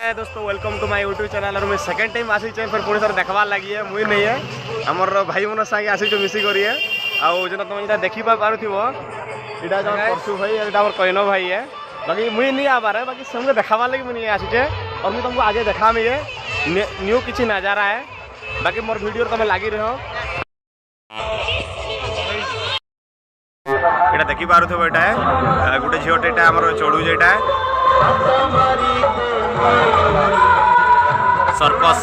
दोस्तों welcome to my YouTube channel और मैं सेकंड टाइम आसी फिर पुणी थर देखवार लगी है मुई नहीं है आमर भाई मन संगे आसी मिसी करी है आउ जो तुम यहाँ देखी पारुथिबो इटा जो परशु भाई एटा हमर कइनो भाई है बाकी मुई नहीं आबार है बाकी सबके देखावार लगी मुझे आसी और मुझे तुमको आगे देखा है न्यू किसी नजारा है बाकी मोर वीडियो तुम लगी रहो एटा देखी पारुथिबो एटा है गोटे झीलटे एटा हमर चढ़ू जेटा है सर्कस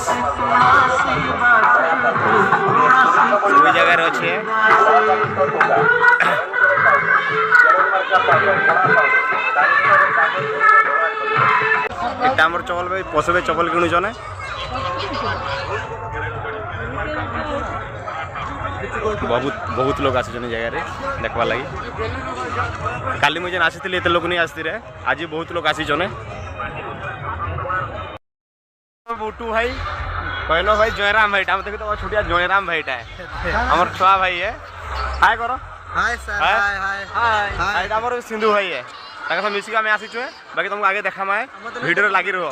सब जगह अच्छे आमर चपल भाई पशु चपल किणुचन बहुत लोग आस जगह देखवा लगी काली मुझे आसी एत लोग नहीं आसती आज बहुत लोग आसी बुटू भाई कहनो भाई जयराम भाईटा देख तो छोटिया जयराम भाईटा है हमार छुआ भाई है हाय करो हाय सर हाय हाय हाय हाय सिंधु भाई है ताके मिसिका में आसी छुए बाकी तुमको आगे देखा मैं वीडियो लगी रहो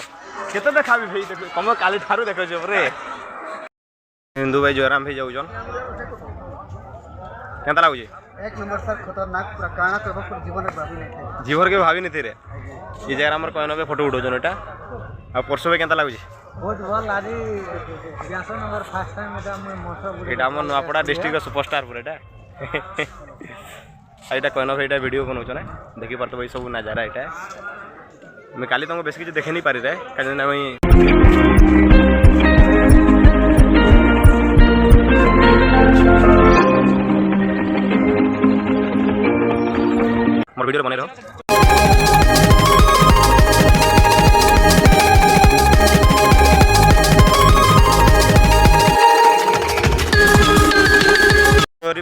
केते देखा भी भाई देखो तुम काली ठारू देखो छ रे सिंधु भाई जयराम भाई जाउजन केनता लागु जी एक नंबर सर खतरनाक प्रकाणा तो जीवन में भाभी नहीं जीवन के भाभी नहीं रे ये जगह हमर कहनो पे फोटो उठोजन एटा आ परसो पे केनता लागु जी बहुत भल लागी 82 नंबर फर्स्ट टाइम एटा मैं मोटर एटा हमर नवापड़ा डिस्ट्रिक्ट सुपरस्टार पुर एटा एटा कहनो पे एटा वीडियो बनौ छ ना देखि परतो भाई सब नजारा एटा मैं काली तुमको बेसी किछ देखे नहीं पारी रे काजे ना मैं मोर वीडियो बने रहो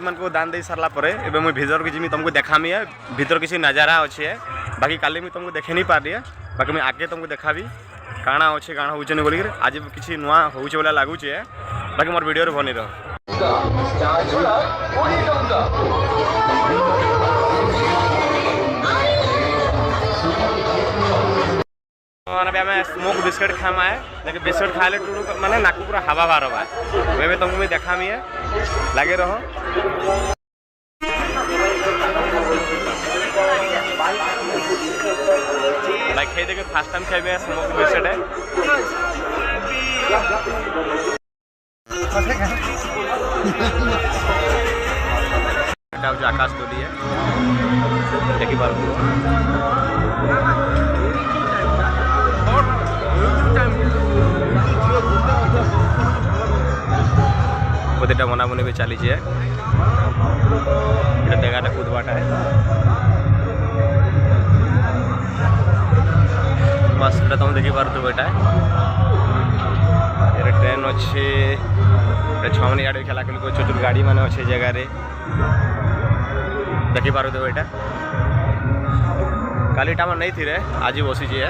मन को दान दे सारा पर मुझे भीतर की तुमको देखामी है भीतर किसी नजारा अच्छे है बाकी काली मुझे तुमको देखे नहीं पार रही है बाकी मैं आगे तुमको देखाबी काଣା अच्छे काଣା हो बोल आज किसी नुआ हो लगुच बाकी मोर वीडियो बनी रहो मैंने स्मोक बिस्किट खामा है लेकिन बिस्किट खाले टूटू माने नाकू पूरा हवा बार हुआ है वे तुमको मैं देखा है लगे रहो भाई खाई देखे फास्ट टाइम खाइबे स्मोक बिस्किट है आकाश डोली है देखी पार गोटेटा बना बनी भी चली है डेगाटा कूदबाटा है बस तुम देखी पार बेटा ये ट्रेन अच्छे छमनी आड़े खेला खेल छोट छोट गाड़ी मान अच्छे जगह देखी पार बेटा कालीटा आम नहीं थी आज बसी है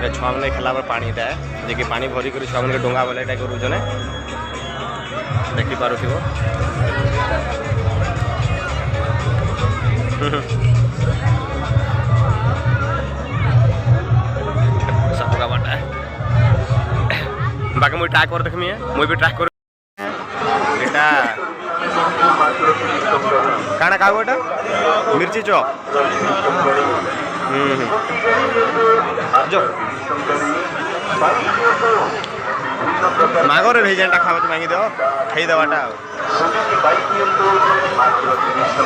छुआ मैंने खेला पानी है जे पानी भरी कर छुआ मैंने डोंगा बोले करूँ देखी पार सबका बाटा है बाकी मुझे ट्राई कर देखमी है मुझे भी ट्राई कर काना खाओ एटा मिर्ची चॉप जो मागो रे भेजेंटा खावा मांगी दो खाई देवाटा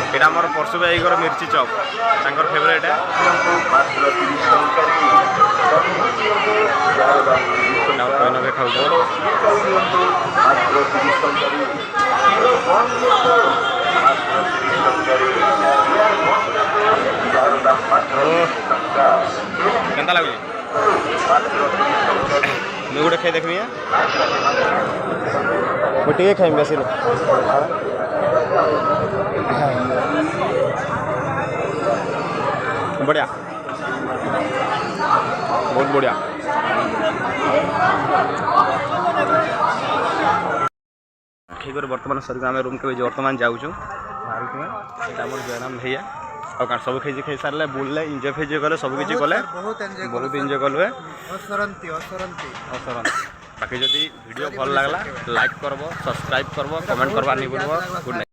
एटा मोर परसु भाई घर मिर्ची चॉप तांकर फेवरेट है कहना खाऊ केनता लगुच मुझे गोटे खाई देखमी गोटे खाइम बेसी बढ़िया बहुत बढ़िया ठीक है बर्तमान सर आम रूम के बर्तमान जाऊँ देखुए एटा मोर जयराम भैया और कान सब खाई सारे बुलले इंजय फेजय कले सब किसी कले बहुत इंजय कलु बाकी जदि वीडियो भल लगला लाइक करबो सब्सक्राइब करबो कमेंट करबा नहीं भूलबो गुड नाइट।